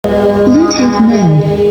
Bluetooth mode.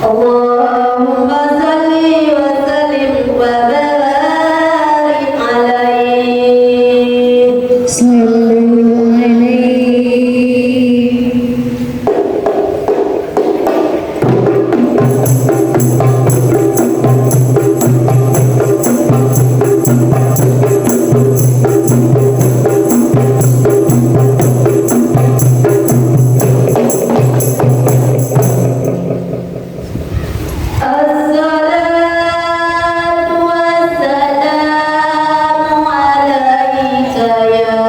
Allahumma salli wa sallim wa barik alaihi. Sallallahu alaihi. Assalatu wassalamu alaika ya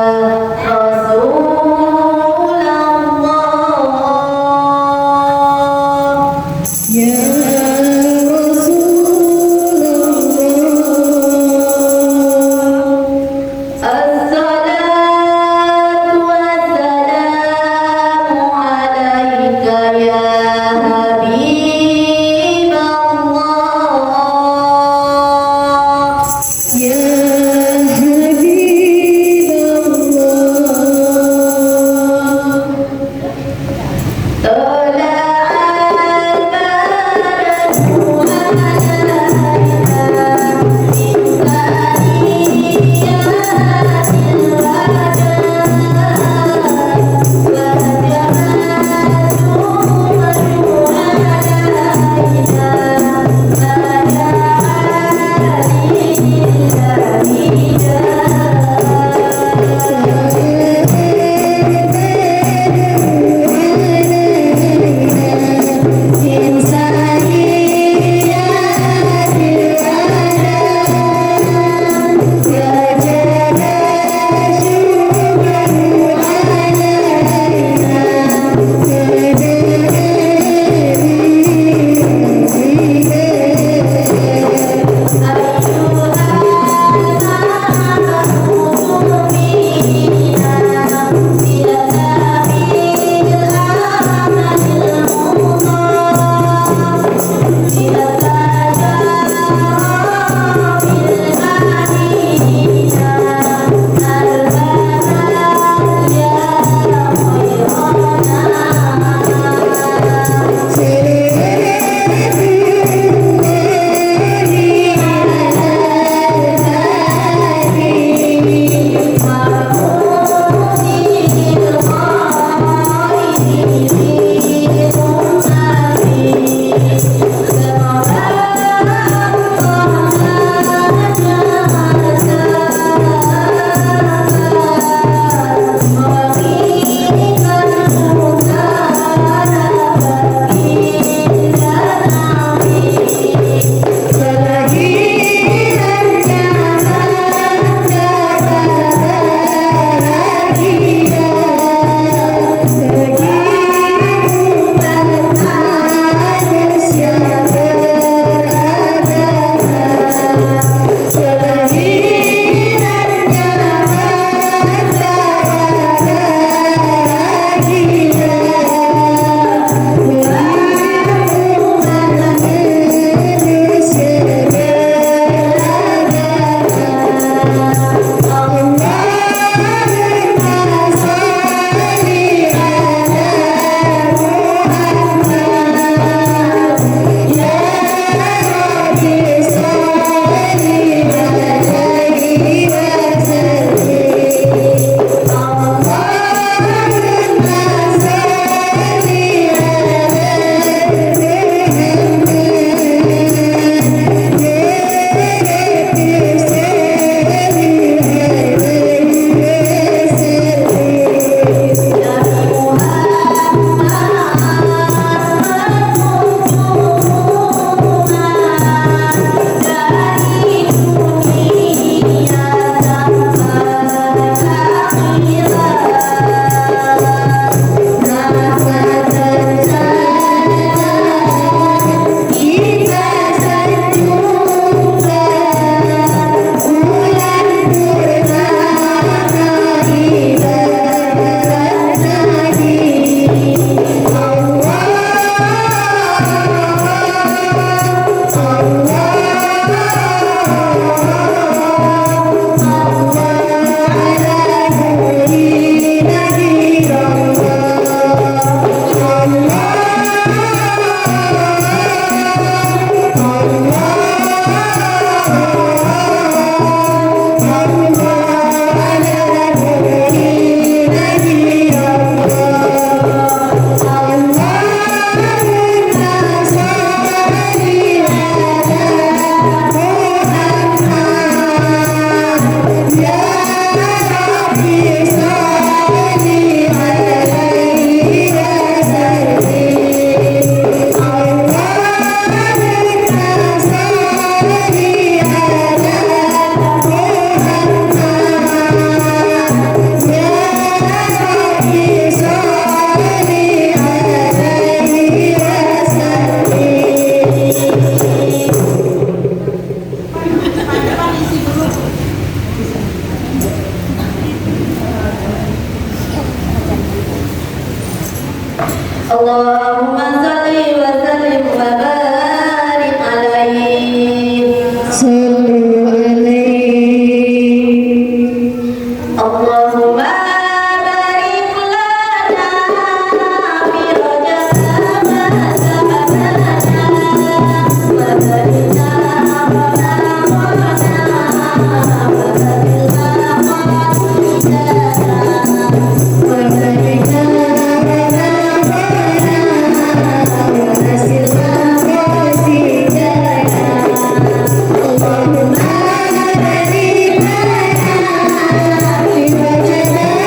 اللهم صل وسلم وبارك عليه صلوا عليه اللهم بارك لنا في رجب ما سبقنا وبلغنا Allahumma barik lana fi wajhina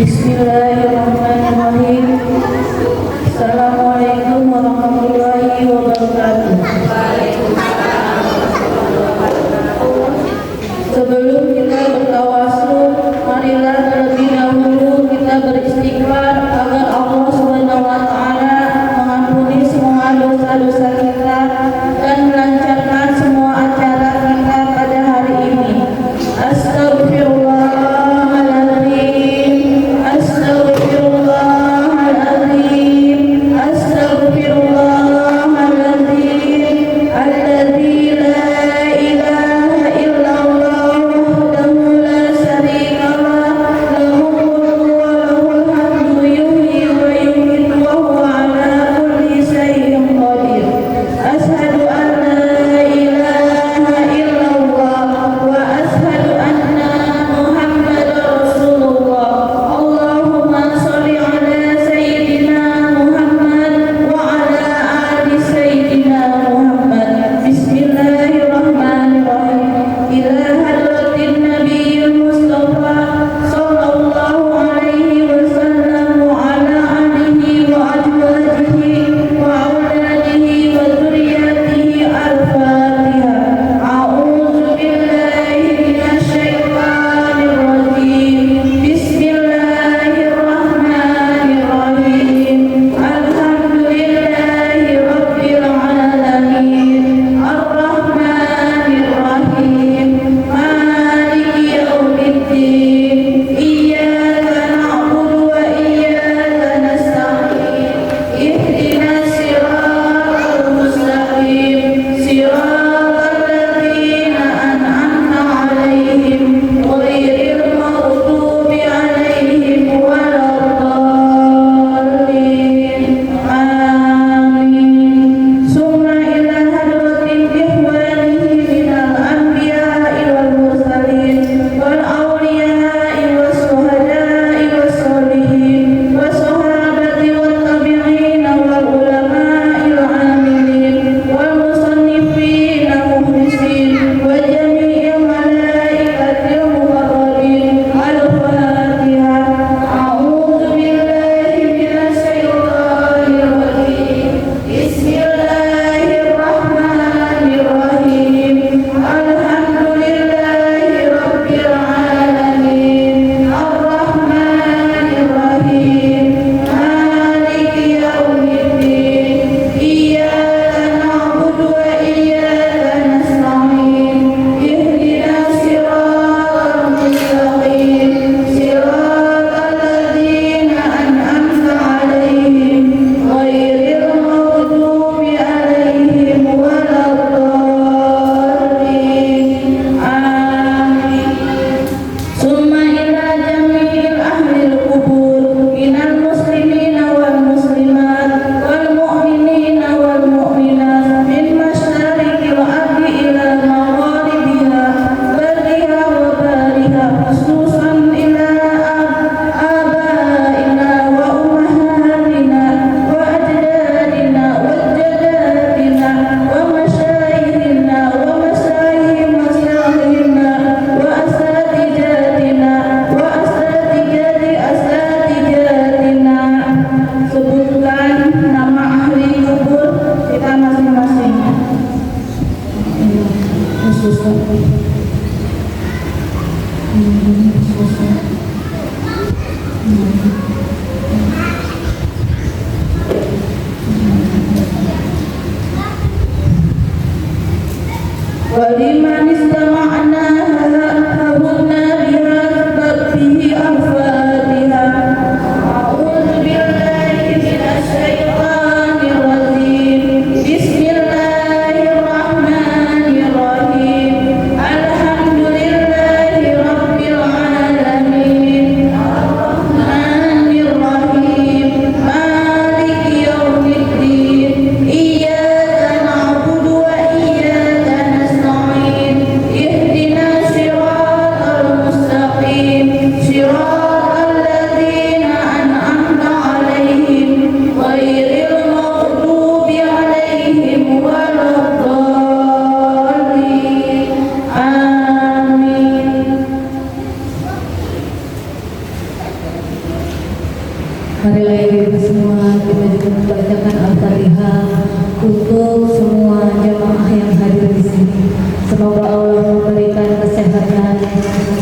Bismillahirrahmanirrahim. Assalamualaikum warahmatullahi wabarakatuh. Sebelum kita bertawasul, marilah terlebih dahulu kita beristighfar agar Allah Subhanahu wa taala mengampuni semua dosa-dosa kita dan melancarkan semua acara kita pada hari ini. Astagfirullahaladzim, astagfirullahaladzim, astagfirullahaladzim. Alladzi la ilaha illallah wahdahu la Marilah ibu semua kita juga membacakan Al-Fatihah untuk semua jamaah yang hadir di sini. Semoga Allah memberikan kesehatan.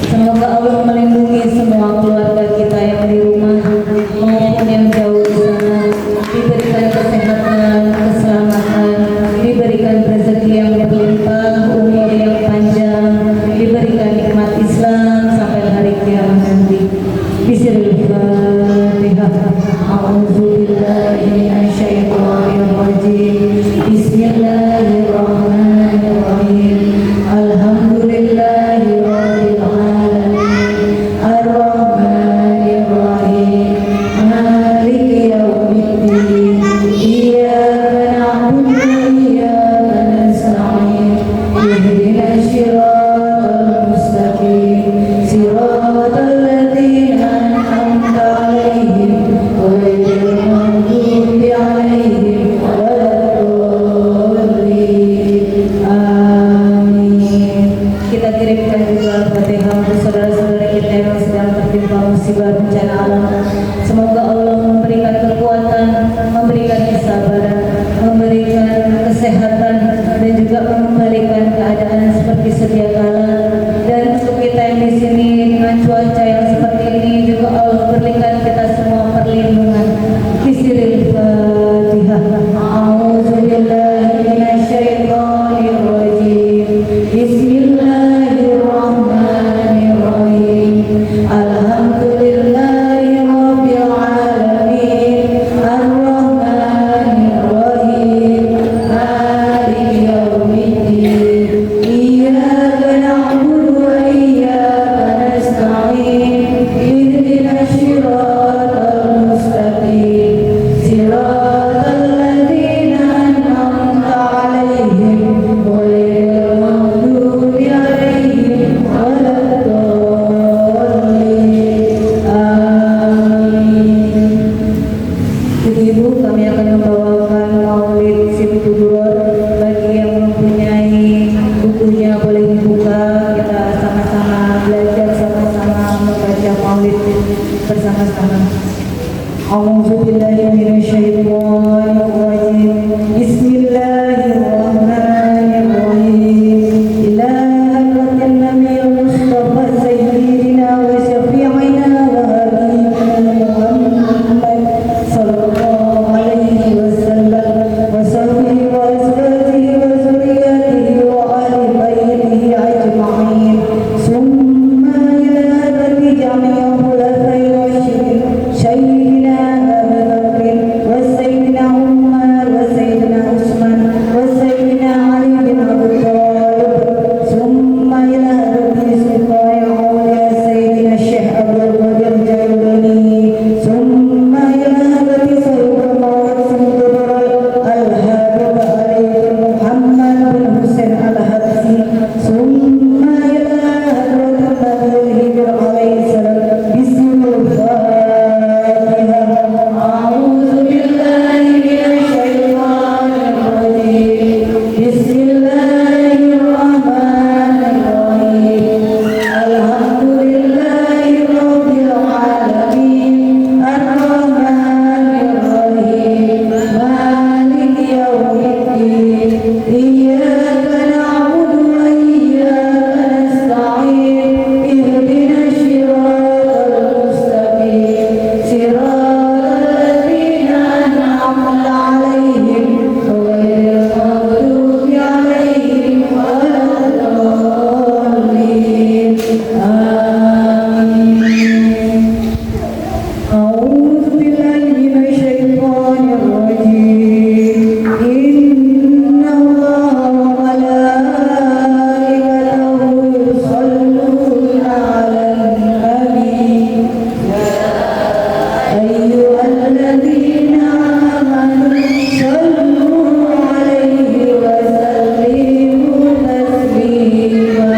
Semoga Allah melindungi semua keluarga kita yang di rumah maupun yang jauh di sana. Diberikan kesehatan, keselamatan, diberikan rezeki yang berlimpah, umur yang panjang, diberikan nikmat Islam sampai hari kiamat nanti. Bismillahirrahmanirrahim. A'udzubillahi minasyaitonir rajim. Bismillahirrahmanirrahim. Alhamdulillahirabbil alamin. Arrahmanirrahim. Maliki yaumiddin. Iyyaka na'budu wa iyyaka nasta'in. Ihdinas siratal mustaqim. Siratal ladzina an'amta 'alaihim ghairil maghdubi 'alaihim waladdallin. Amin. Kita kirimkan juga Al-Fatihah untuk saudara-saudara kita yang sedang tertimpa musibah bencana alam. Semoga Allah memberikan kekuatan, memberikan kesabaran, memberikan kesehatan, dan juga mengembalikan keadaan seperti sedia kala. Dan untuk kita yang di sini dengan cuaca yang seperti ini juga Allah berikan kita semua perlindungan. Bismillahirrahmanirrahim. A'udzubillahi minasyaitonir rajim. Bismillahirrahmanirrahim. Alhamdulillahirabbil alamin. Arrahmanirrahim. Maliki yaumiddin. Iyyaka na'budu wa iyyaka nasta'in. Ihdinas siratal mustaqim. Siratal ladzina an'amta 'alaihim ghairil maghdubi 'alaihim waladdallin. Amin. Ibu, kami akan membawakan Maulid Simtuduror. Bagi yang mempunyai bukunya boleh dibuka. Kita sama-sama belajar, sama-sama membaca Maulid bersama-sama. A'udzubillahi minasyaitonir rajim. Bismillahirrahmanirrahim. Ila hadratin nabiyil mustafa sayyidina wa syafi'ina wa habibina Muhammad sallallahu alaihi wasallam wa sahbihi wa azwajihi wa zurriyyatihi wa ahli baitihi ajma'in. Summa ila hadrati jami'il khulafai rasyidin sayyidina Abu Bakr wa sayyidina Umar wa sayyidina Utsman wa sayyidina Ali bin Abi Thalib. Summa ila hadrati sultan awliya sayyidina Syekh Abdul Qadir Jailani. Summa ila hadrati sayyidina Maulid Simtuduror Al-Habib Alaihi Muhammad bin Husain Al-Habsi. Summa ila hadrati Nabi Hijr alaihi salam. Bismillahirrahmanirrahim. A'udzubillahi minasyaitonir rajim. Bismillahirrahmanirrahim. Alhamdulillahirabbil alamin. Arrahmanirrahim. Maliki yaumiddin. Iyyaka na'budu wa iyyaka nasta'in. Ihdinas siratal mustaqim. Siratal ladzina an'amta 'alaihim ghairil maghdubi 'alaihim waladdallin. Amin. A'udzubillahi minasyaitonir rajim. Innallaha wa malaikatahu yusholluna 'alan nabi. Ayyuhalladzina amanu shallu 'alaihi wa sallimu taslima.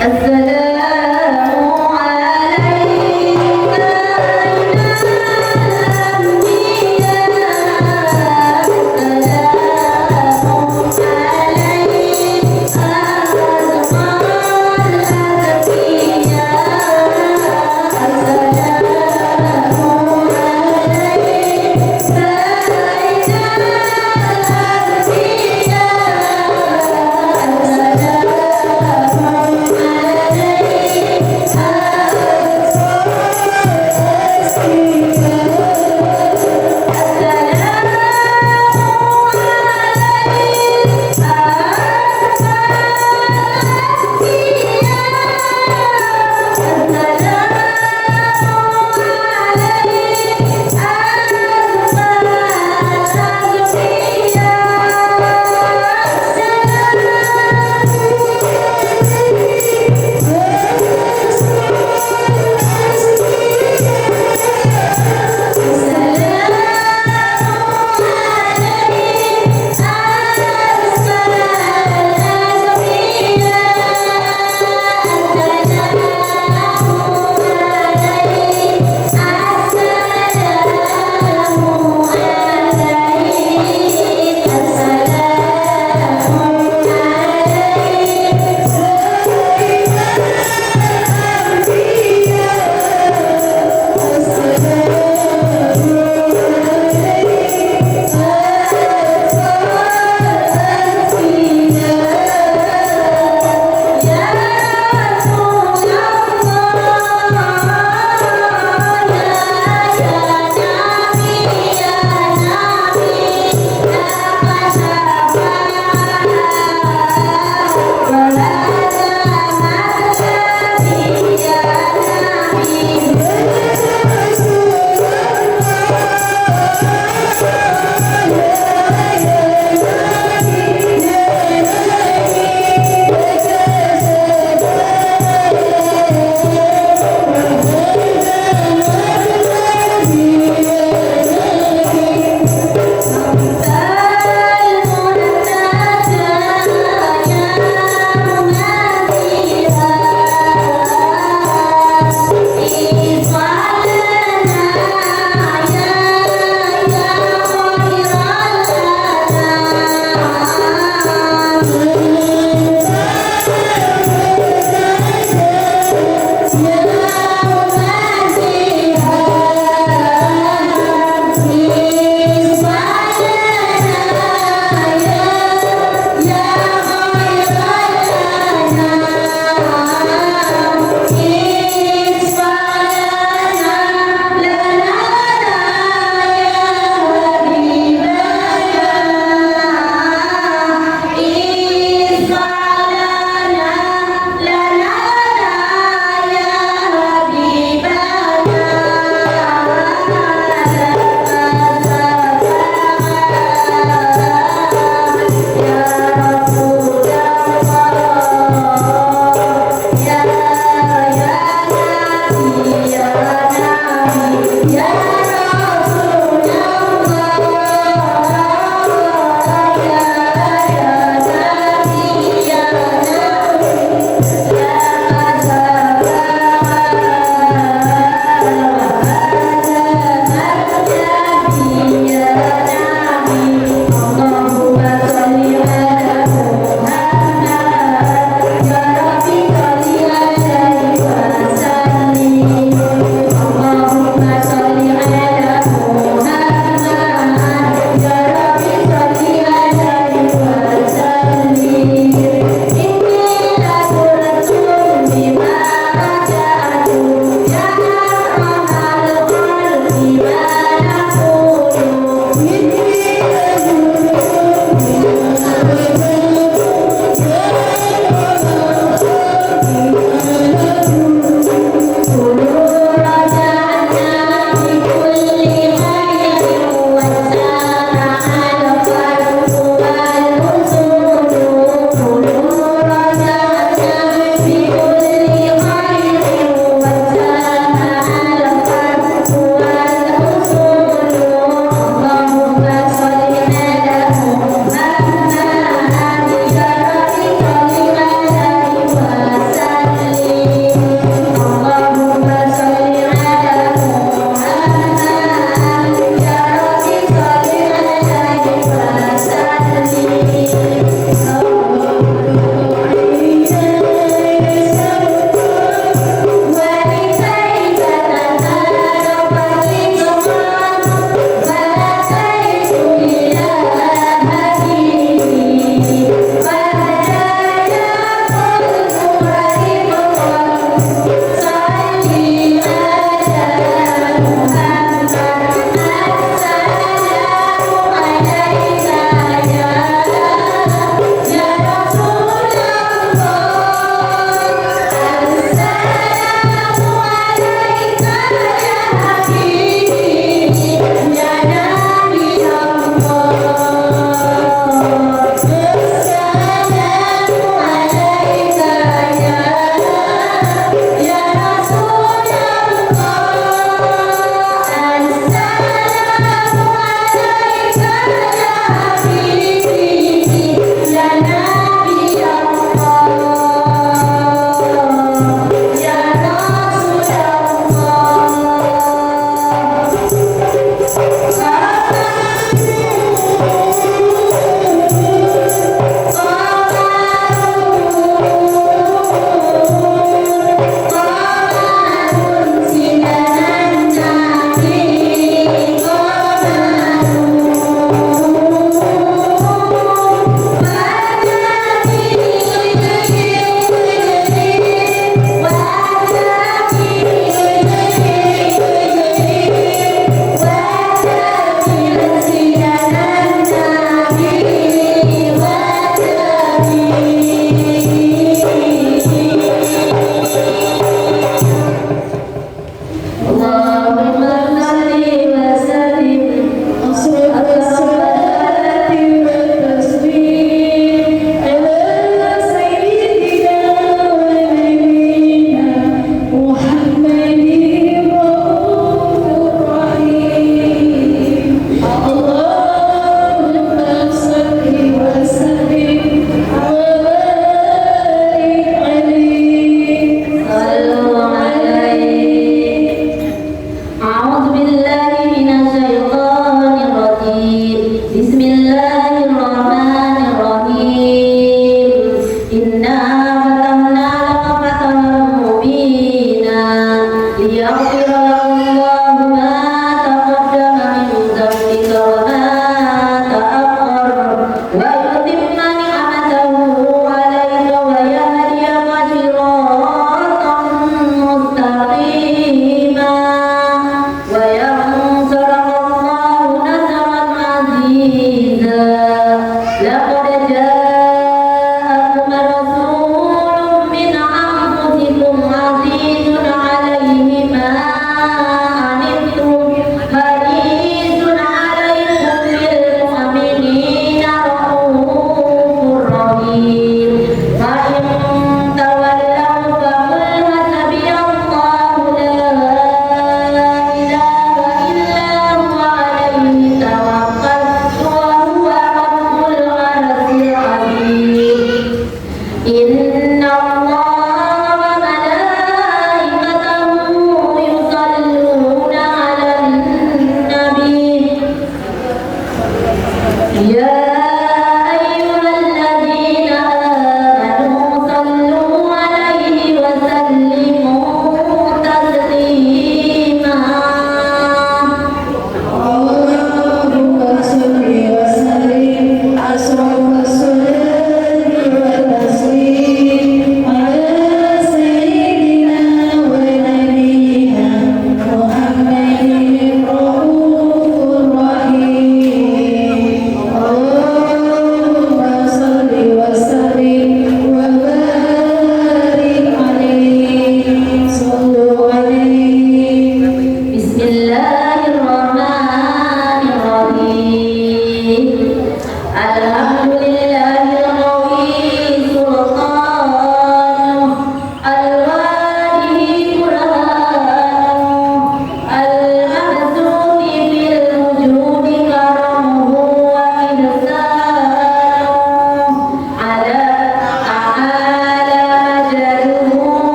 Assalamualaikum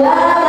Hallelujah.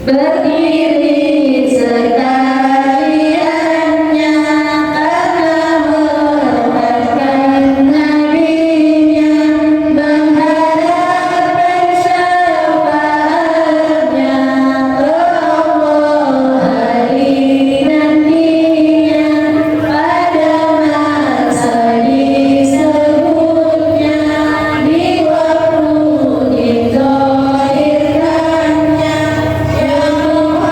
berdiri sekaliannya karena mengharapkan nabinya, mengharapkan syafaatnya. Allah hari nantinya pada masa disebutnya, di waktu dizahirkannya, ya Muhammad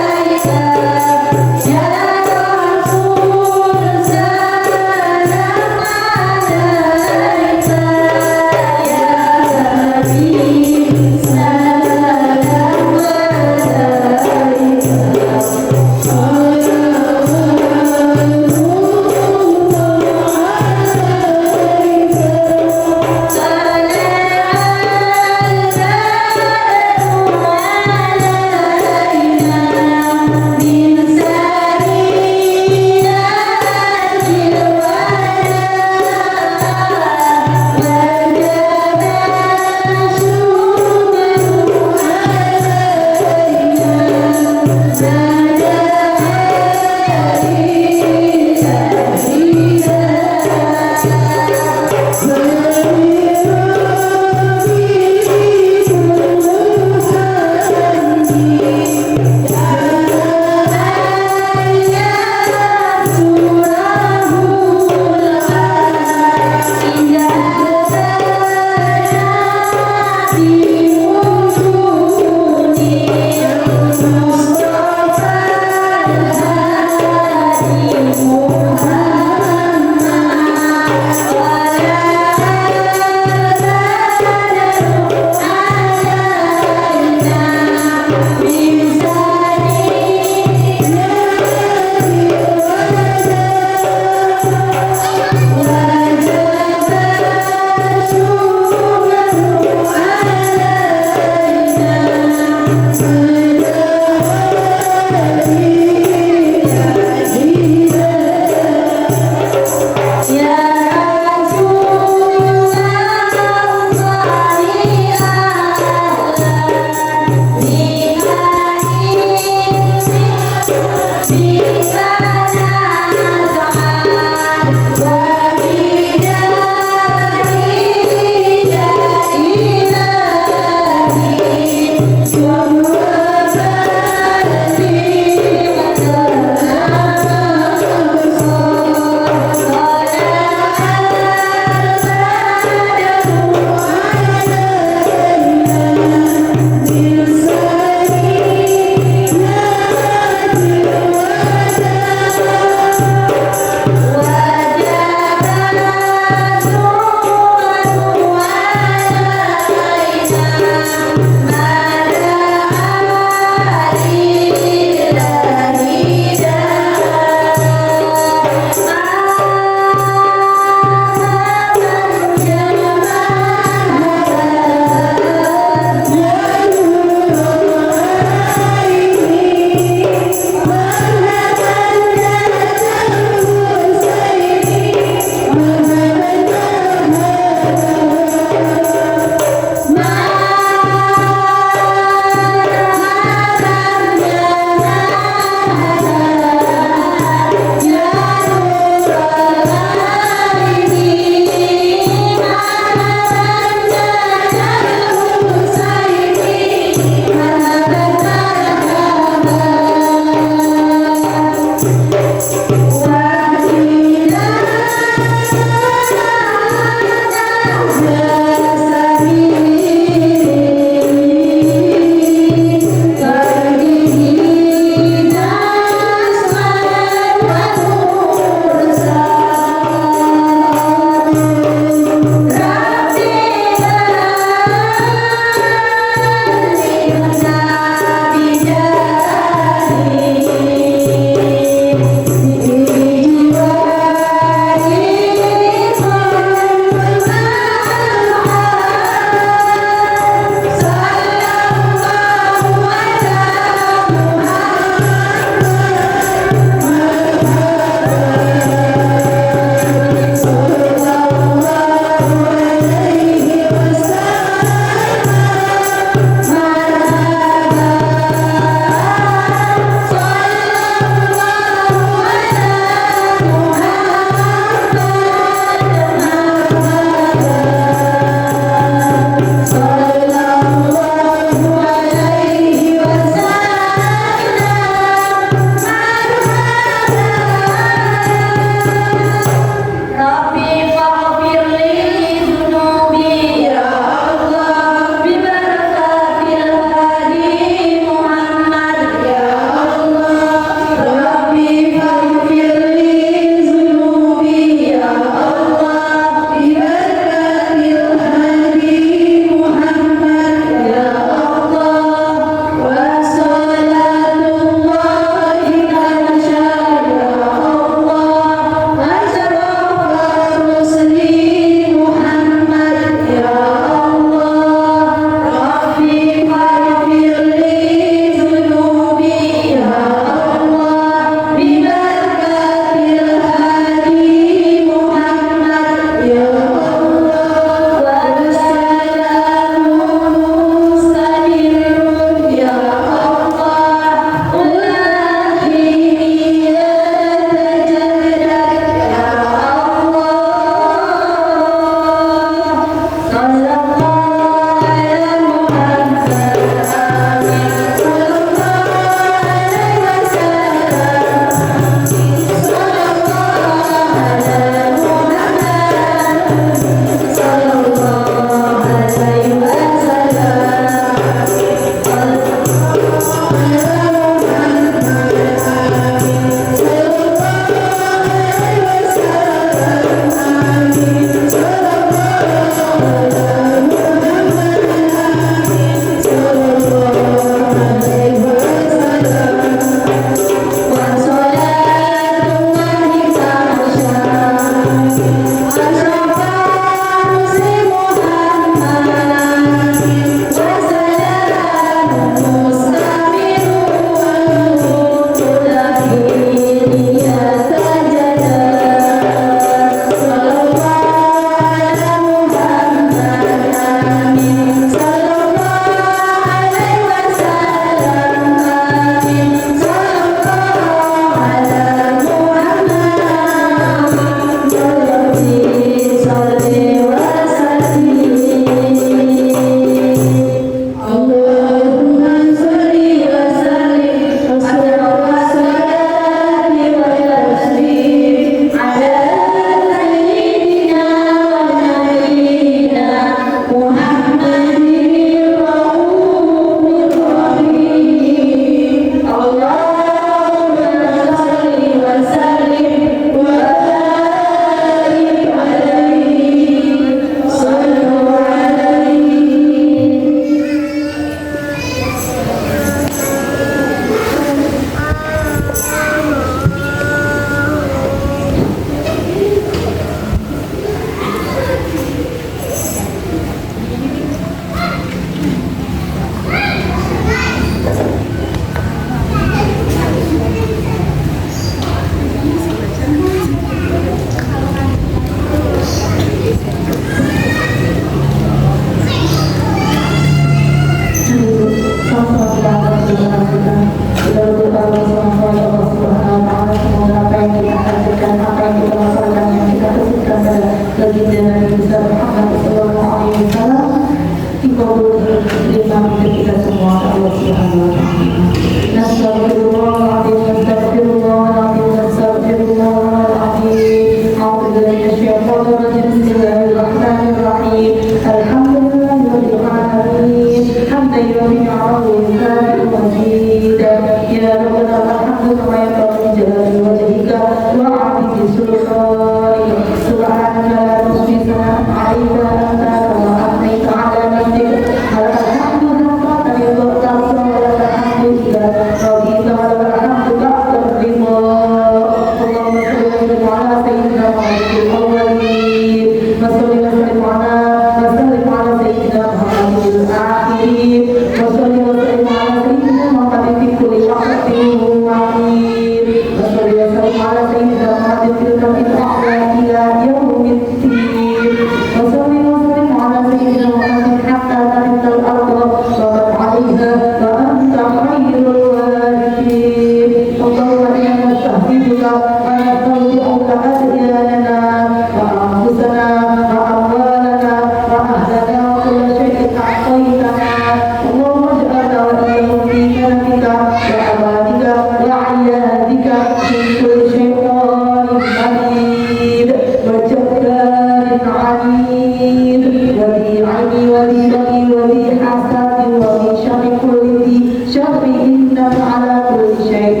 حسد ومن شر كل ذي شر إنك على كل شيء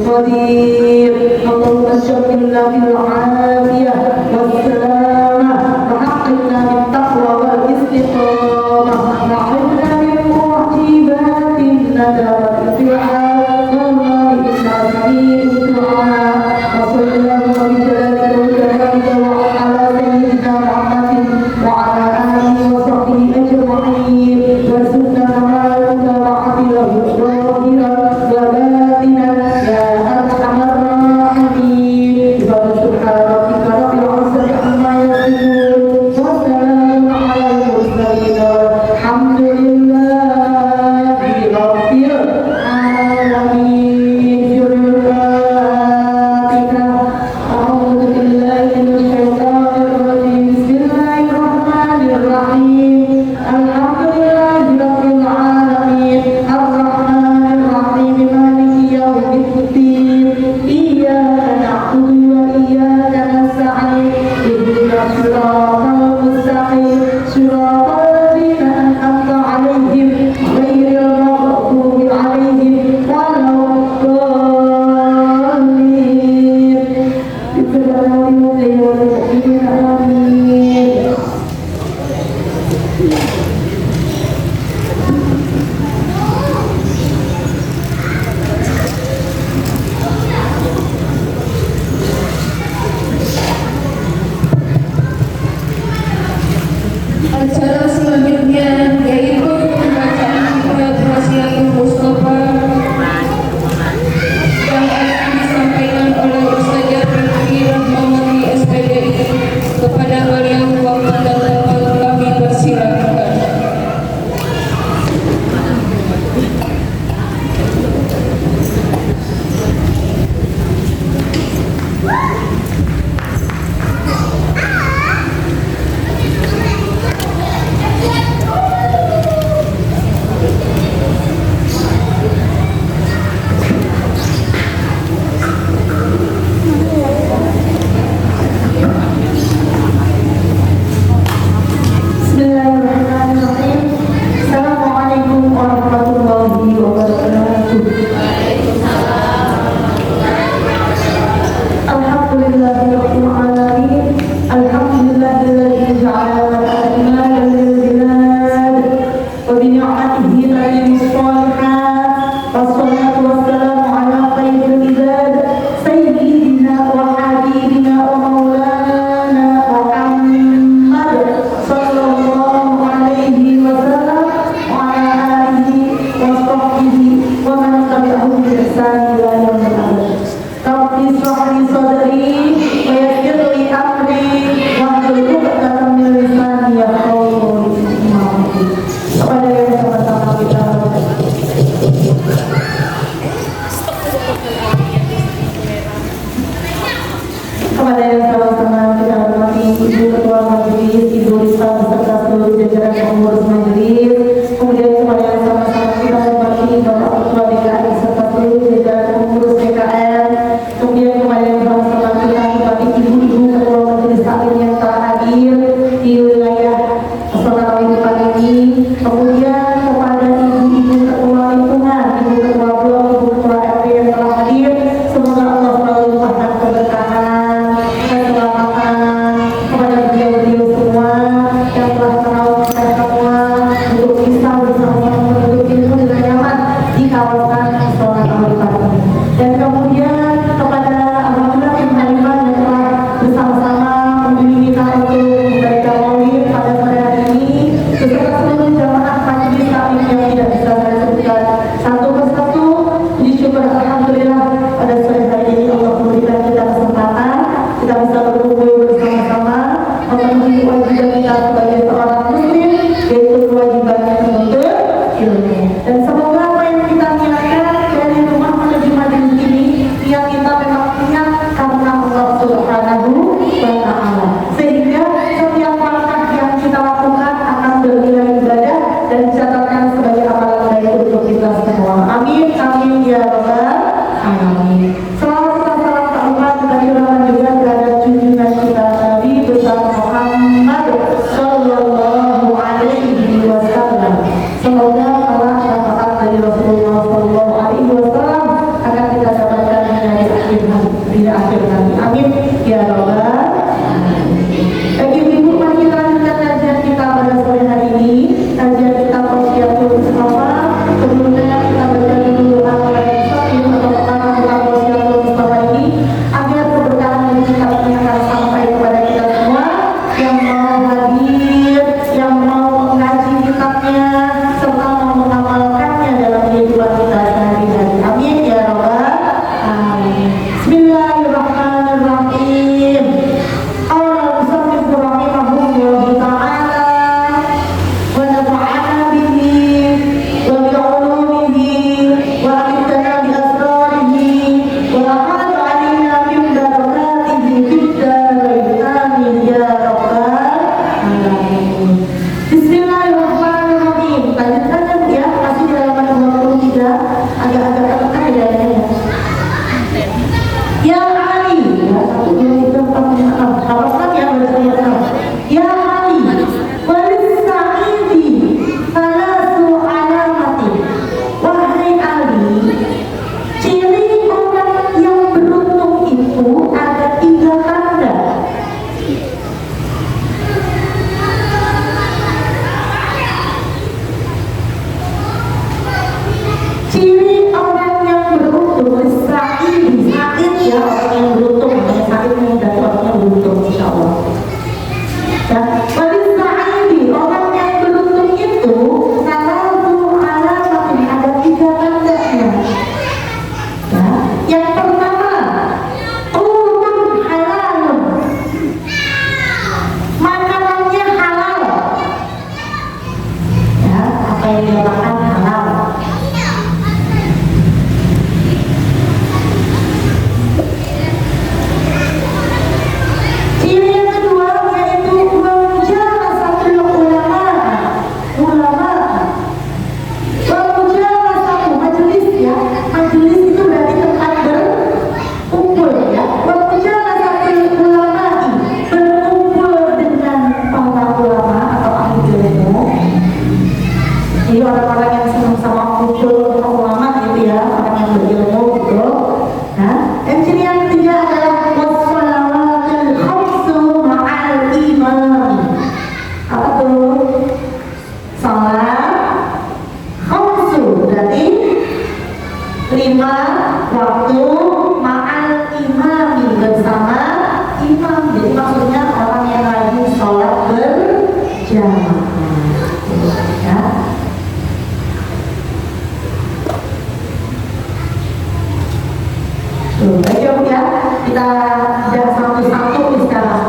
قدير اللهم اشركنا بالعافية والسلامة وحققنا بالتقوى والاستقامة وعنا من معجبات الندامة والدعاء والله إنا سميع الدعاء وصلى الله بجلالك وكرمك وعلى سيدنا محمد وعلى آله وصحبه أجمعين وارزقنا متابعة له ظاهرا وباطنا يا أرحم الراحمين سبحان ربك رب العزة عما يصفون وسلام على المرسلين والحمد لله رب العالمين. أعوذ بالله من الشيطان الرجيم. بسم الله الرحمن الرحيم. الحمد لله رب العالمين الرحمن الرحيم مالك يوم الدين إياك نعبد وإياك نستعين اهدنا الصراط المستقيم صراط الذين أنعمت عليهم غير المغضوب عليهم ولا الضالين. آمين. Acara selanjutnya yaitu pembacaan kitab Wasiatul Mustafa yang akan disampaikan oleh Ustazah Rifki Rahmawati SPDI. Kepada beliau waktu dan tempat kami persilakan. Bismillahirrahmanirrahim. Assalamualaikum warahmatullahi wabarakatuh. Alhamdulillahirabbil alamin. Alhamdulillahilladzi ja'ala al-akmala lil-bilad wa bi ni'matihi tatimmu shalihat. Wassalatu wassalamu ala khairil ibad sayyidina wa habibina wa maulana Muhammad sallallahu alaihi wasallam wa ala alihi wa sahbihi wa man tabi'ahum bi ihsan ila yaumil akhir. Rabbi ishrah li sadri wa yassir li amri wahlul 'uqdatam min lisani yafqahu qawli. Kepada yang sama-sama Jadi orang-orang yang senang sama kumpul ulama gitu ya, orang yang berilmu gitu. Nah, dan ciri yang ketiga adalah wassalawatul khamsu ma'al imam. Apa tuh? Salat khamsu berarti 5 waktu ma'al imami bersama imam. Jadi maksudnya orang yang rajin sholat berjamaah ya. Tuh, ayo ya, kita sudah satu-satu nih sekarang.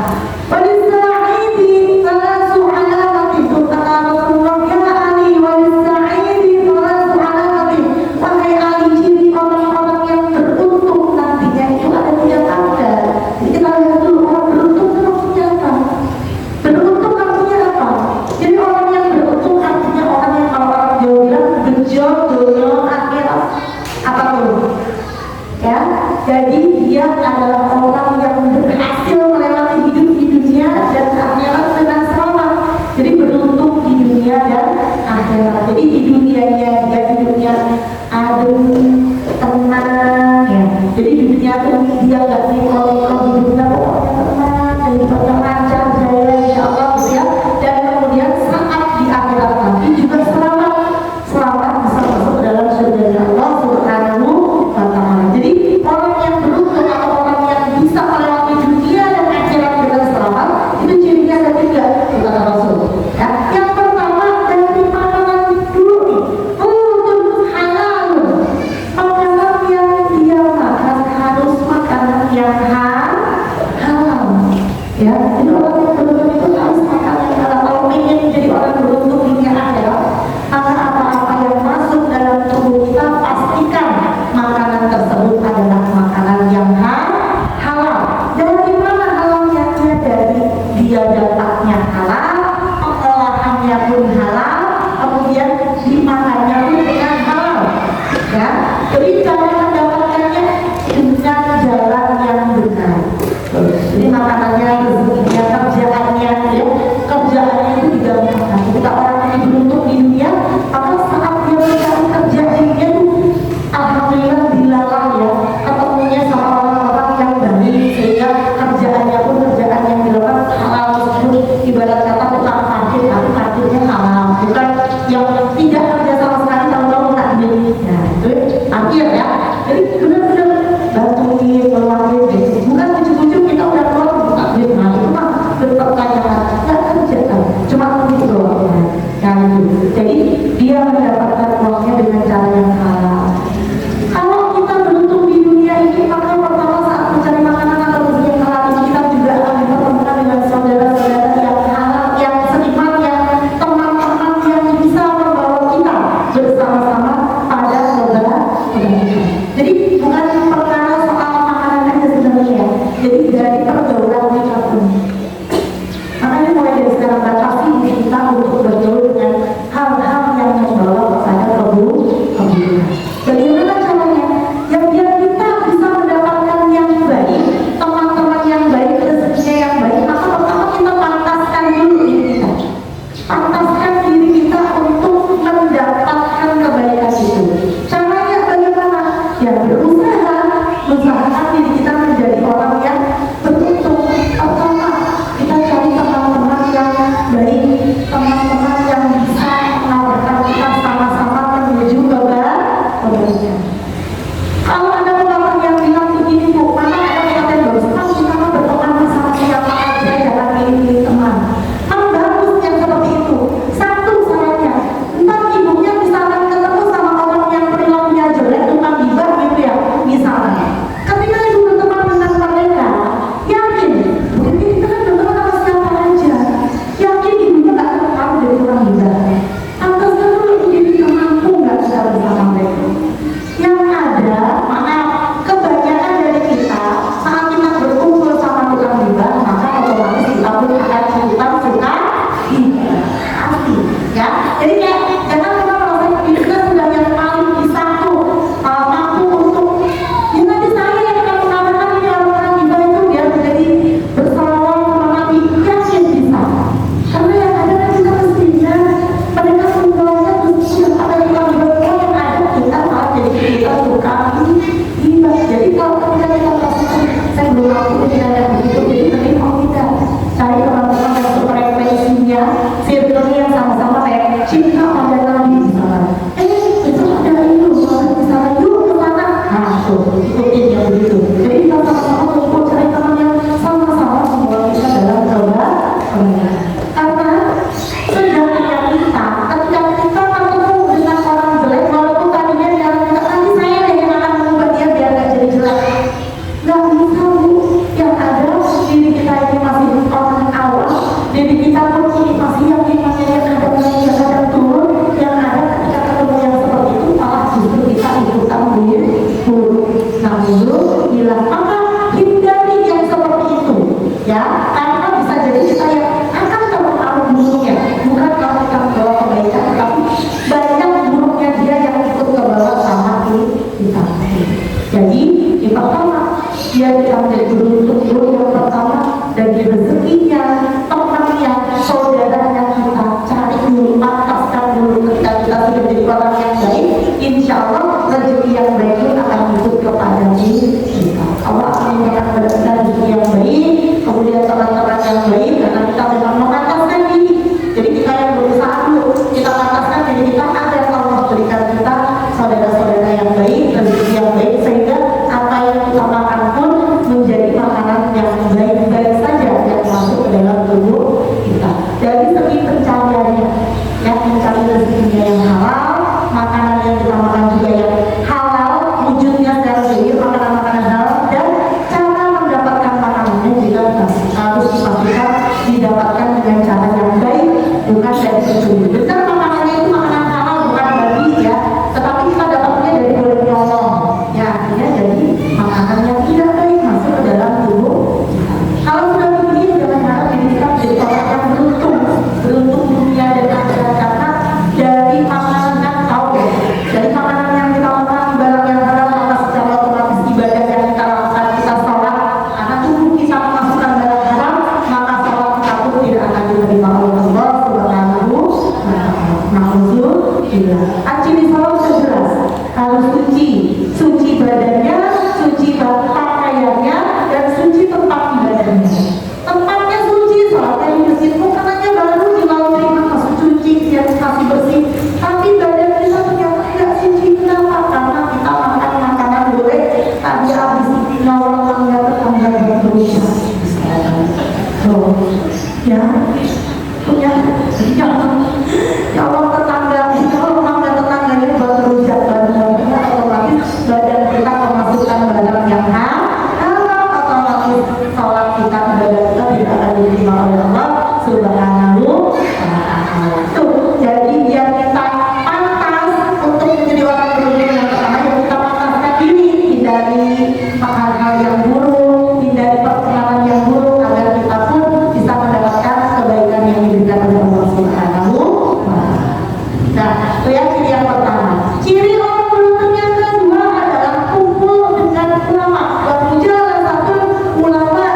Walisa'idi salasu alamatin, kata Rasulullah, ya Ali, walisa'idi salasu alamatin. Wahai Ali, ciri orang-orang yang beruntung nantinya itu ada 3 tanda. Jadi kita lihat dulu, orang beruntung itu maksudnya apa? Beruntung artinya apa? Jadi orang yang beruntung artinya orang yang kalau orang Jawa bilang bejo akhirat. Apa tuh? Ya, jadi dia adalah orang yang berhasil melewati hidup di dunia dan akhirat dengan selamat. Jadi beruntung di dunia dan akhirat. Jadi di dunianya dia hidupnya adem, tenang ya. Jadi di dunia itu dia nggak nikah hidupnya pokoknya tenang, hidupnya lancar, jaya insya Allah gitu ya. Dan kemudian saat di akhirat nanti juga selamat bisa masuk ke dalam surga Allah Subhanahu wa Ta'ala. Jadi orang yang beruntung atau orang yang bisa melewati dunia dan akhirat dengan selamat itu cirinya ada 3 kata Rasul. Ya, yang pertama dari makanan dulu nih, food halal. Makanan yang dia makan harus makanan yang halal. Ya, jadi orang yang beruntung itu harus makan yang halal. Kalau ingin jadi orang beruntung di dunia akhirat, maka apa-apa yang masuk dalam tubuh kita pastikan makanan tersebut adalah makanan yang halal. Dari mana halalnya? Dari dia datangnya halal, pengolahannya pun halal, kemudian dimakannya pun dengan halal. Ya, jadi cara mendapatkannya dengan jalan yang benar. Jadi makanannya, rezekinya, kerjaannya, ya, kerjaannya itu digampangkan. Kita orang yang beruntung di dunia, maka saat dia mencari kerjaannya itu alhamdulillah dilalah ya, ketemunya sama orang-orang yang baik sehingga kerjaannya pun kerjaan yang dilakukan halal tersebut. Ibarat kata tukang parkir, tapi parkirnya halal, bukan yang tidak kerja sama sekali tahu-tahu tak duit. Nah itu parkir ya. Jadi benar-benar bantuin, meluangin gitu. Bukan ujuk-ujuk kita udah keluar buka duit, nah itu mah berpertanyaan, nggak kerjaan, cuma begitu doang. Nah itu, jadi dia mendapatkan uangnya dengan cara yang halal. Kalau kita beruntung di dunia ini, maka pertama saat mencari makanan atau rezeki yang halal ini kita juga akan dipertemukan dengan saudara-saudara yang halal, yang seiman, yang teman-teman yang bisa membawa kita bersama-sama pada saudara kita. Jadi bukan perkara soal makanan aja sebenarnya. Jadi dari pergaulan kita pun. Makanya mulai dari sekarang batasi kita untuk bergaul dengan hal-hal yang membawa Alhamdulillah. Maka hindari yang seperti itu, ya, karena bisa jadi kita yang akan terpengaruh buruknya, bukan kalau kita membawa kebaikan, tapi banyak buruknya dia yang ikut ke bawah sama kita. Jadi yang pertama, dia kita menjadi beruntung dulu yang pertama, dan rezekinya, temannya, saudaranya kita cari dulu, pantaskan dulu ketika kita sudah menjadi orang yang baik. Insya Allah rezeki yang baik itu akan ikut kepada kita. Allah akan memberikan rezeki yang baik, kemudian teman-teman yang baik, karena kita memang memantaskan diri. Jadi kita yang berusaha dulu, kita pantaskan diri kita agar Allah berikan kita saudara-saudara yang baik, rezeki yang baik, sehingga apa yang kita makan pun menjadi makanan yang baik-baik saja yang masuk ke dalam tubuh kita. Dari segi pencariannya, yang mencari rezekinya yang halal, makanan yang kita makan juga yang halal, wujudnya secara zahir makanan-makanan halal, dan cara mendapatkan makanannya juga harus dipastikan didapatkan dengan cara yang baik, bukan dari pencuri. Benar makanannya itu makanan halal, bukan babi ya, tetapi kita dapatnya dari bulan Allah. Ya, artinya jadi makanan yang tidak baik masuk ke dalam tubuh kita. Kalau sudah begini, jangan harap diri kita menjadi orang yang beruntung dunia dan akhirat, karena dari makanan yang tahu, dari makanan yang kita makan, barang yang halal, maka secara otomatis ibadah yang kita lakukan, kita sholat, karena tubuh kita memasukkan barang haram, maka sholat kita pun tidak akan diterima oleh Allah Subhanahu wa Ta'ala. Acili sholat jelas harus suci badannya, suci pakaiannya, dan suci tempat ibadahnya. Tempatnya suci, sholatnya di masjid, makanannya baru di laundry, masuk cuci, dia masih bersih. Tapi badan kita ternyata tidak suci. Kenapa? Karena kita makan makanan boleh tadi habis nyolong-nyolongnya tetangga berdosa. Ya, punya ya Allah tetangga, kalau tetangga tetangganya berdosa, otomatis badan kita memasukkan barang yang halal, otomatis sholat kita, ibadah kita tidak akan diterima oleh Allah Subhanahu wa Ta'ala. Tuh, jadi biar kita pantas untuk menjadi orang beruntung, yang pertama yang kita pantaskan diri, hindari hal-hal yang buruk, hindari pertemanan yang buruk, agar kita pun bisa mendapatkan kebaikan yang diberikan oleh Allah Subhanahu wa Ta'ala. Nah, itu ya ciri yang pertama. Ciri orang beruntung yang kedua adalah kumpul dengan ulama. Salah satu ulama,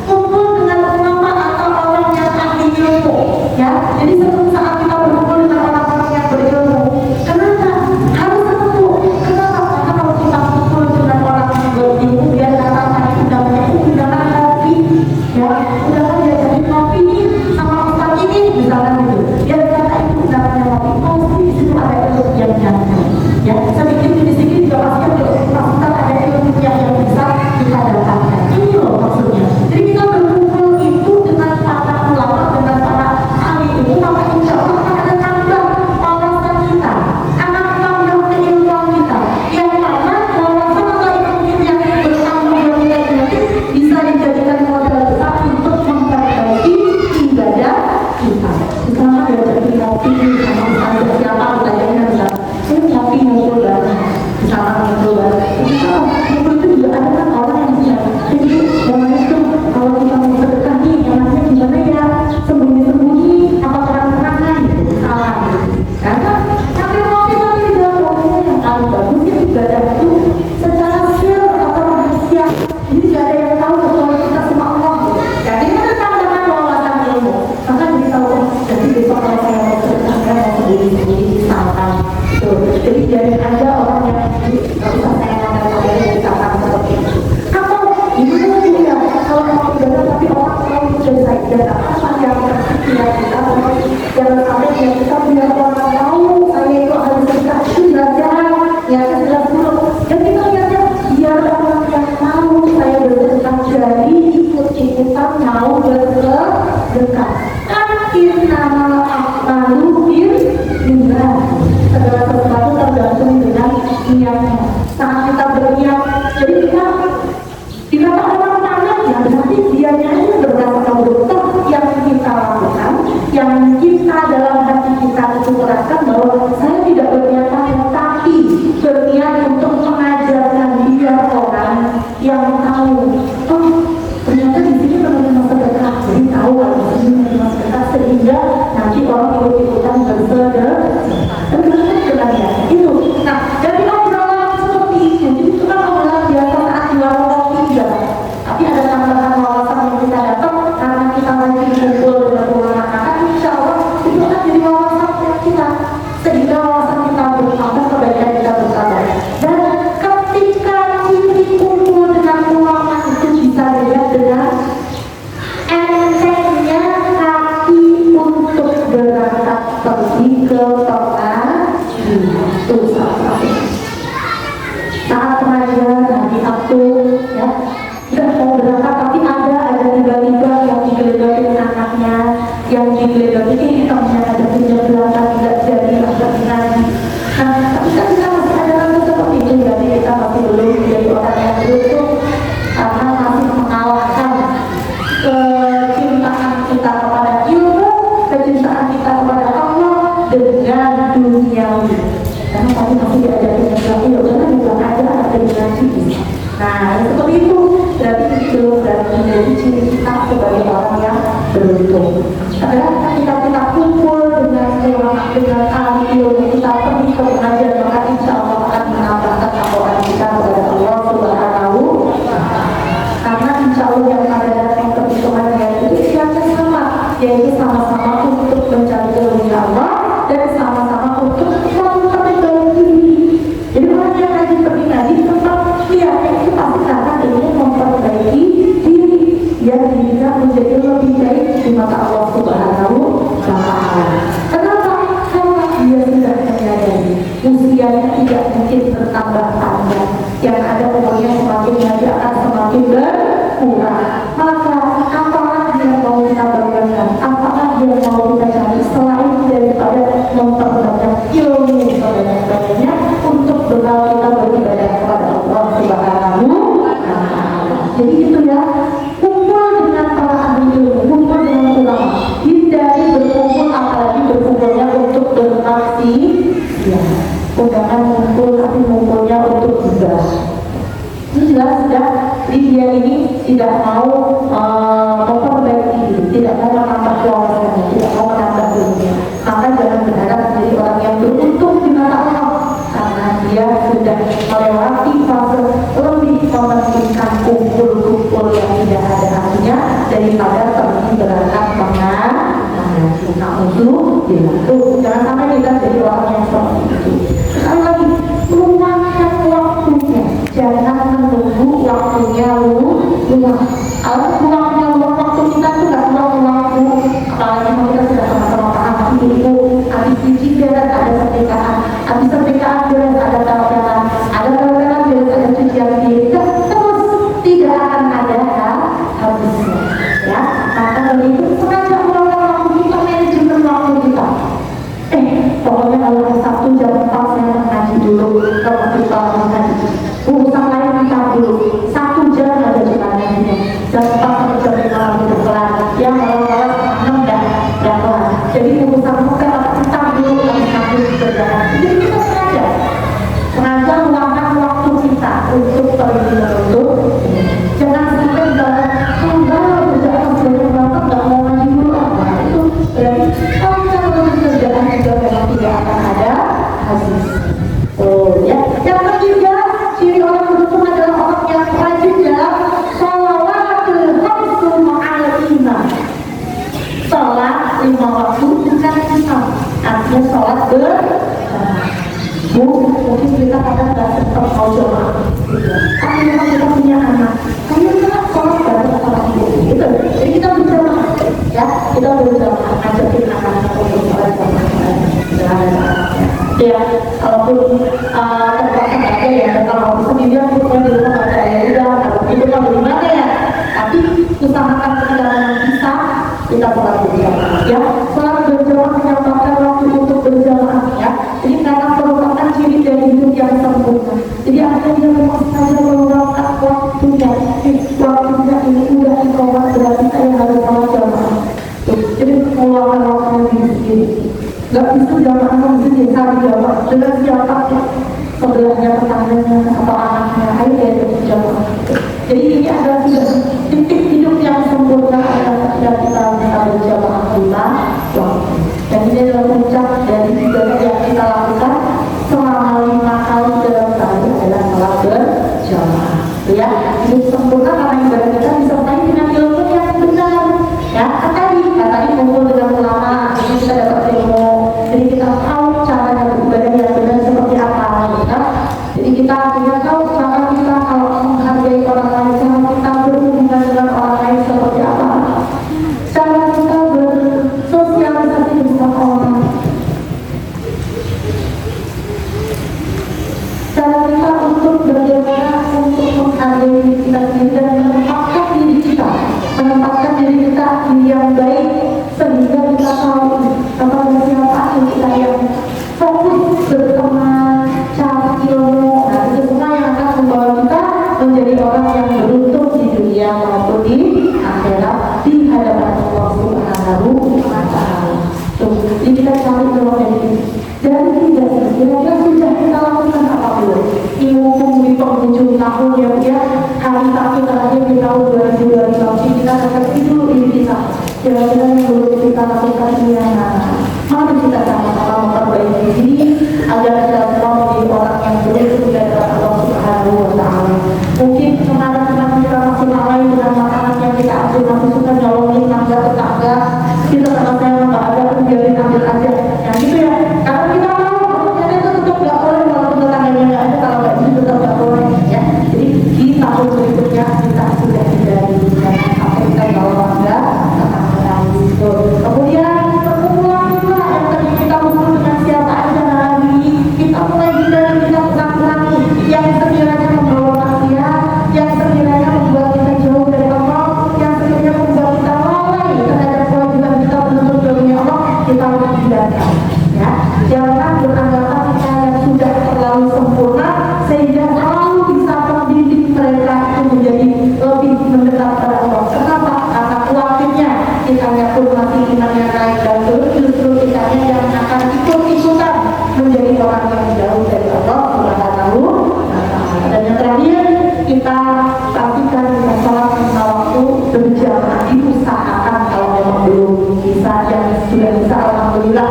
kumpul dengan ulama atau orang yang ahli ilmu. Ya, jadi suatu saat kita berkumpul dengan orang-orang yang berilmu. Kenapa? Harus ketemu. Kenapa? Karena kalau kita kumpul dengan orang yang berilmu, dia datang itu namanya undangan kopi. Ya, undangan dia jadi kopi nih sama ustaz ini, misalnya gitu. Dia kata itu undangannya kopi. Pasti di situ ada ilmu yang nyata. Ya, sedikit demi sedikit juga pasti ada ilmu yang bisa kita dapatkan. Ini loh maksudnya. Jadi kita berkumpul itu dengan para ulama, dengan para ahli ilmu, maka insya Allah akan ada tambah wawasan kita, akan tambah keilmuan kita, yang mana wawasan atau ilmu kita yang bertambah kita bisa dijadikan modal besar untuk memperbaiki ibadah kita. Misalnya belajar kopi sama ustaz siapa belajarnya bisa kopi ngumpul bareng, misalnya ngumpul bareng. Ngumpul itu juga ada kan orang yang bisa. Jadi jangan itu kalau kita mau sedekah nih, enaknya gimana ya, sembunyi-sembunyi apa terang-terangan gitu, salah gitu. Karena sampai kopi tapi di dalam kopinya yang paling bagus ya ibadah itu secara sir atau rahasia. Jadi tidak ada yang tahu kecuali kita sama Allah. Jadi kita tambahkan wawasan ilmu. Maka jadi tahu, jadi besok kalau saya mau sedekah, saya mau sembunyi-sembunyi misalkan. Jadi biarin aja orang yang nggak usah saya ngomong-ngomong misalkan seperti itu. Atau gimana sih ya, kalau mau ibadah tapi orang tahu dari saya ibadah apa yang tersedia kita, jangan sampai kita punya orang tahu saya itu harus sedekah itu belajar ya jelas dulu. Dan kita lihatnya biar orang yang tahu saya bersedekah jadi ikut-ikutan mau bersedekah. Kan innamal a'malu binniyat. Segala sesuatu tergantung dengan niatnya. lagi. Karena tadi masih diajarin lagi, ya udah bukan aja ada ngaji. Nah, seperti itu berarti menjadi ciri kita sebagai orang yang beruntung. Adalah ketika kita kumpul dengan ulama, dengan ahli ilmu, kita pergi ke pengajian, maka insya Allah akan menambahkan takwaan kita kepada Allah Subhanahu wa Ta'ala. Karena insya Allah yang pada datang ke pengajian itu yang sama, yaitu sama-sama untuk mencari ilmu Allah dan sama-sama untuk memperbaiki diri. Jadi orang yang ngaji pergi ngaji tetap dia itu pasti karena ingin memperbaiki diri yang bisa menjadi lebih baik di mata Allah Subhanahu wa Ta'ala. Kenapa? Karena dia sudah menyadari usianya tidak mungkin bertambah panjang, yang ada umurnya semakin ngaji akan semakin berkurang. Maka apakah yang mau kita bayangkan, apakah yang mau kita cari selain daripada memperbanyak ilmu sebanyak-banyaknya untuk bekal kita beribadah kepada Allah Subhanahu wa Ta'ala. Jadi itu ya, kumpul dengan para ahli ilmu, kumpul dengan ulama, hindari berkumpul apalagi berkumpulnya untuk beraksi. Ya, undangan kumpul tapi kumpulnya untuk gibah. Ini jelas sudah dia ini tidak mau memperbaiki diri, tidak mau menambah keluarganya, tidak mau menambah dirinya. Maka jangan berharap menjadi orang yang beruntung di mata Allah, karena dia sudah melewati fase lebih mementingkan kumpul-kumpul yang tidak ada artinya daripada pergi berangkat mengaji. Nah, itu jangan sampai kita jadi orang yang seperti itu. Sekali lagi, luangkan waktunya, jangan menunggu waktunya luang. Kalau luangnya luang waktu kita tuh nggak luang waktu, apalagi kalau kita sudah sama-sama paham ilmu, habis diuji beres ada sertifikat, habis sertifikat beres ada tawaran, ada tawaran beres ada cucian diri, terus tidak akan ada habisnya. Ya, maka dari itu sengaja luangkan waktu kita, manajemen waktu kita. Pokoknya kalau hari Sabtu jam 4 saya mengaji dulu, kalau kita mengaji urusan lain kita dulu 1 jam ada cuma ngajinya, jam 4 sampai jam 5 lagi berkelar, yang malam-malam 6 dan kelar. Jadi urusan hotel kita dulu harus sambil berjalan. Jadi kita sengaja luangkan waktu kita untuk pergi untuk jangan sampai dalam berjalan banyak banget nggak mau ngaji dulu apa itu berarti kalau kita kerjaan juga memang tidak akan ada hasil. Oh ya, yang ketiga ciri orang beruntung adalah orang yang rajin dalam sholawatul khamsu ma'al imam. Sholat 5 waktu dengan imam, artinya sholat mungkin kita kadang nggak sempat mau jamaah, tapi memang kita punya anak, ayo kita sholat bareng sama ibu, gitu. Jadi kita berjamaah, ya kita berjamaah, ngajakin anak-anak untuk sholat jamaah. Ya, kalaupun terpaksa aja ya, kalau sendirian pun di rumah ada ya udah, kalau itu kan bagaimana ya. Tapi usahakan ketika bisa kita sholat berjamaah, ya. Sholat berjamaah menyempatkan waktu untuk berjamaah, ya. Jadi karena merupakan ciri dari hidup yang sempurna. Jadi ada yang memang saja meluangkan waktunya ini udah dikomat berarti saya harus sholat jamaah. Jadi meluangkan waktunya sendiri. Gak bisa jamaah sendiri, cari jamaah dengan siapa ya, sebelahnya, tetangganya atau anaknya, ayo ya jamaah. Jadi ini adalah titik hidup yang sempurna adalah ketika kita bisa berjamaah kita waktu. Dan ini adalah puncak dari ibadah yang kita lakukan selama 5 kali dalam sehari adalah sholat berjamaah. Ya, hidup sempurna karena ibadah kita disertai dengan ilmu yang benar. Ya, tadi kumpul dengan ulama, jadi kita dapat ilmu. Jadi kita tahu cara beribadah yang benar seperti apa, ya. Jadi kita akhirnya tahu cara kita kalau menghargai orang lain, cara kita berhubungan dengan orang lain seperti apa, cara kita bersosialisasi dengan orang, cara kita untuk bagaimana untuk menghargai kita sendiri dan ya Bu ya, hari Sabtu terakhir di tahun 2025 kita akan tidur diri kita. Kira-kira yang belum kita lakukan ini mari kita sama-sama memperbaiki diri agar kita semua menjadi orang yang beruntung dari Allah Subhanahu wa Ta'ala. Mungkin kemarin kita masih lalai dengan makanan yang kita ambil, masih suka nyolongin tetangga, kita sama-sama nggak ada biarin ambil aja, ya gitu ya. Karena kita mau ternyata itu tetap nggak boleh walaupun tetangganya nggak ada, kalau nggak itu tetap nggak boleh ya. Jadi di tahun berikutnya kita sudah hindari apa kita bawa bangga tetangga gitu. Kemudian perkumpulan kita yang tadi kita ukur dengan siapa aja lagi, kita mulai hindari, kita kurangi yang sekiranya membawa maksiat, yang sekiranya membuat kita jauh dari Allah, yang sekiranya membuat kita lalai terhadap kewajiban kita menuntut dunia Allah, kita harus hindarkan ya. Jangan beranggapan kita yang sudah terlalu sempurna sehingga selalu bisa mendidik mereka itu menjadi lebih mendekat pada Allah. Kenapa? Karena khawatirnya kitanya pun masih imannya naik dan terus justru kitanya yang akan ikut-ikutan menjadi orang yang jauh dari Allah Subhanahu wa Ta'ala. Dan yang terakhir, kita pastikan sholat lima waktu berjamaah, diusahakan kalau memang belum bisa, yang sudah bisa alhamdulillah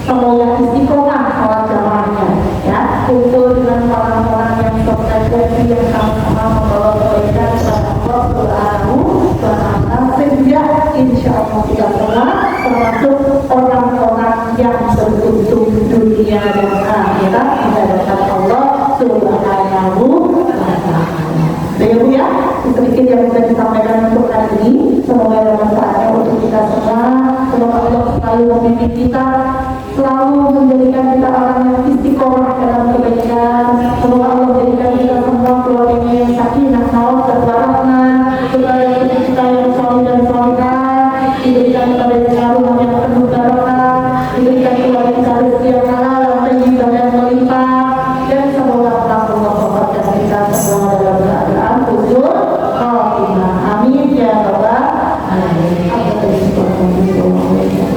semoga istiqomah sholat jamaahnya ya, kumpul dengan orang-orang yang berprestasi yang sama-sama membawa kebaikan kepada Allah Subhanahu wa Ta'ala, sehingga insya Allah kita semua termasuk orang-orang yang beruntung dunia dan akhirat di hadapan Allah Subhanahu wa Ta'ala. Baik Bu ya, sedikit yang bisa disampaikan untuk hari ini. Semoga ada manfaatnya untuk kita semua. Semoga Allah selalu membimbing kita, selalu menjadikan kita orang yang istiqomah dalam kebaikan. Semoga Allah menjadikan kita semua keluarga yang sakinah, mawaddah, warahmah, keluarga kita yang soleh dan solehah, diberikan kepada kita rumah yang penuh barokah, diberikan keluarga kita rezeki yang halal, thayyibah dan melimpah, dan semoga Allah memberkati kita semua dalam keadaan husnul khatimah. Amin ya rabbal alamin.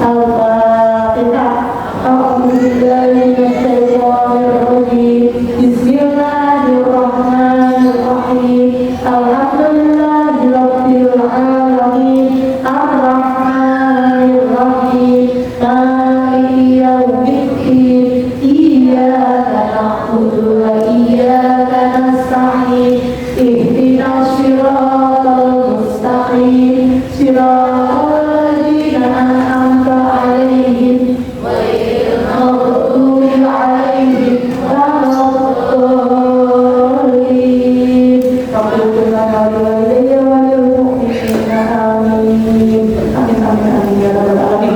Al-Fatihah. Bismillahirrahmanirrahim. Alhamdulillahirabbil alamin. Ar-Rahmanirrahim. Maliki yaumiddin. Iyyaka na'budu wa iyyaka nasta'in. Ihdinas siratal mustaqim. Siratal ladzina an'amta 'alaihim ghairil maghdubi 'alaihim waladdallin. Rabbana walidayya walil mu'minina amin. Amin amin amin ya rabbal alamin.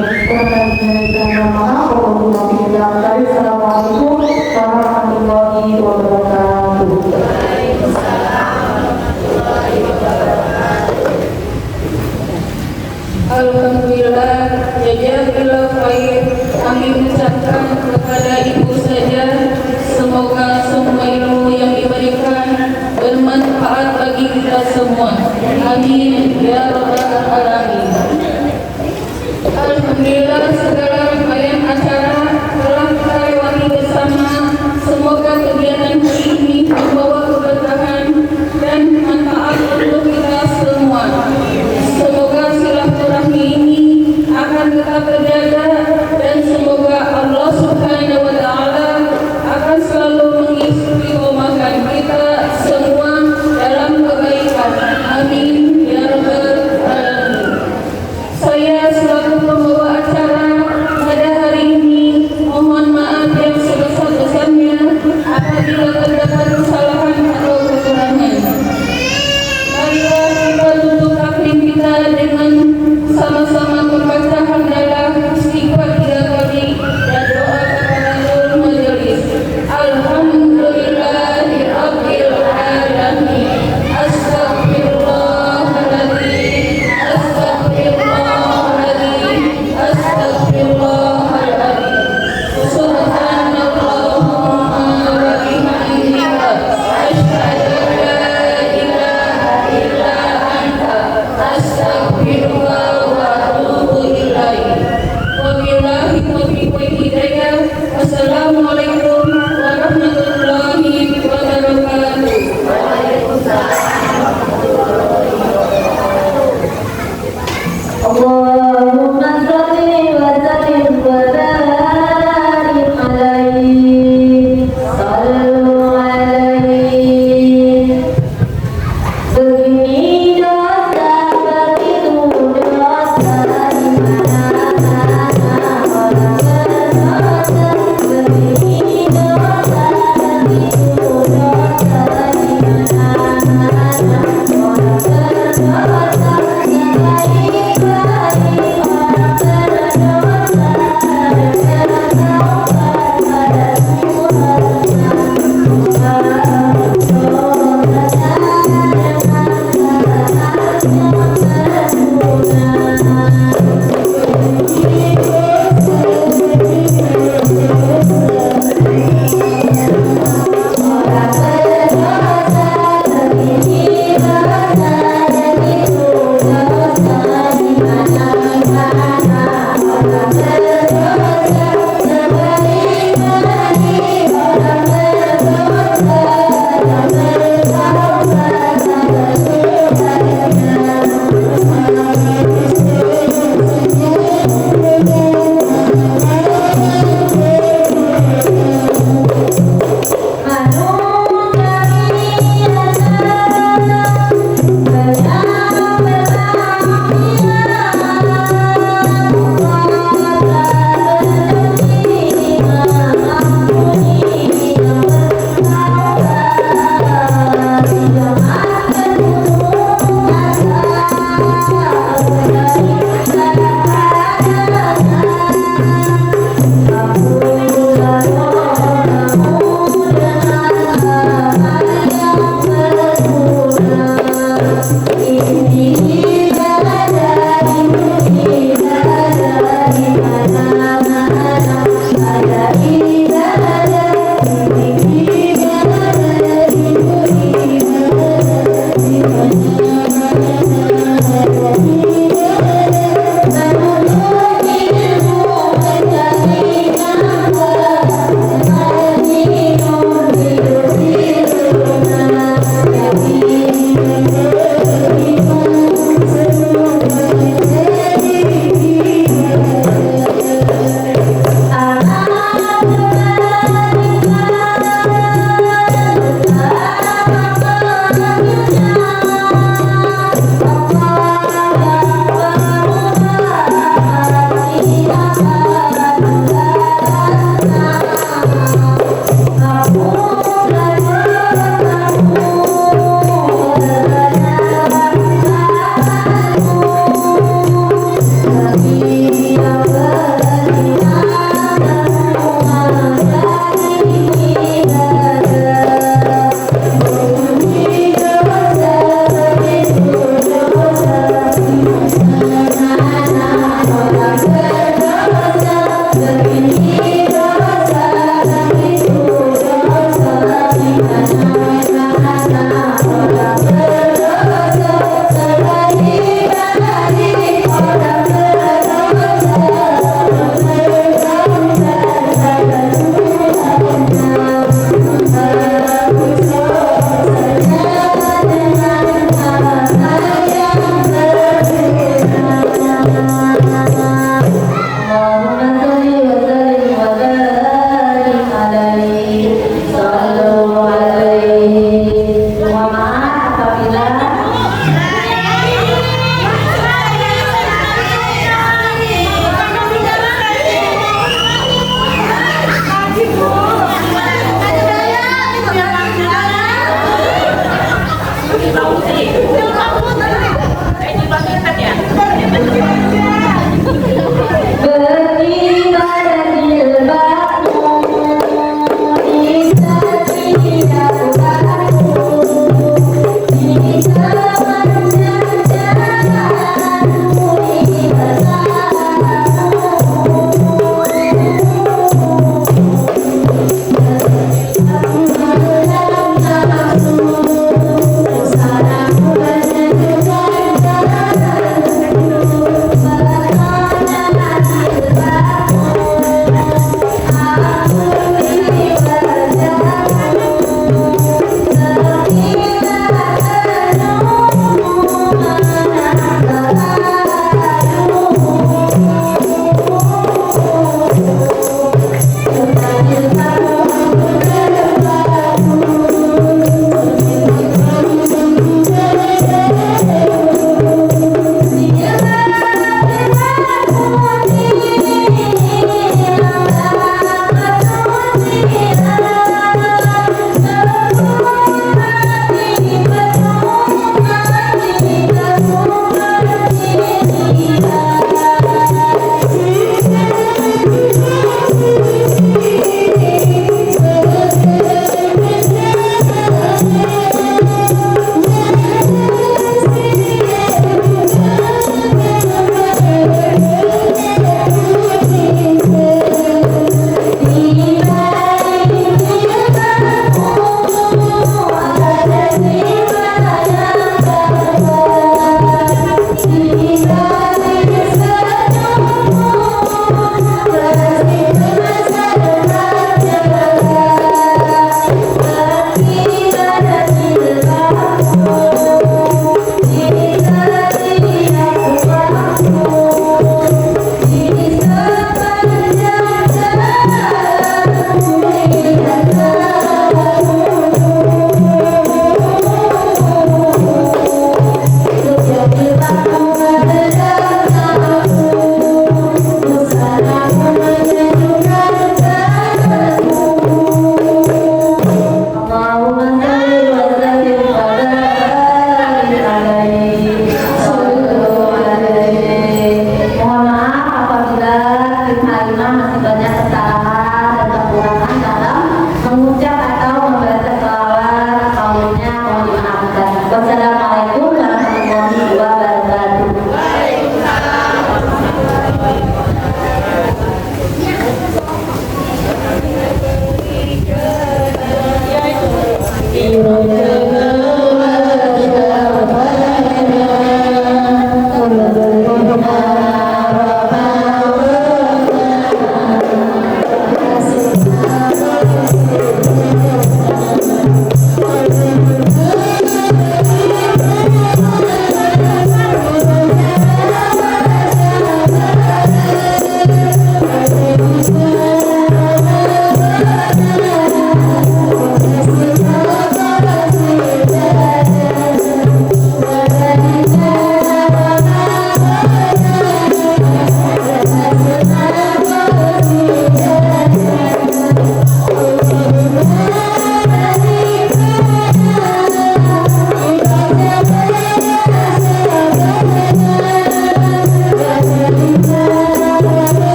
Assalamualaikum warahmatullahi wabarakatuh. Alhamdulillah, jazakallahu khair. Kami ucapkan kepada ibu saja, semoga semua ilmu yang diberikan bermanfaat bagi kita semua. Amin ya rabbal alamin. Alhamdulillah.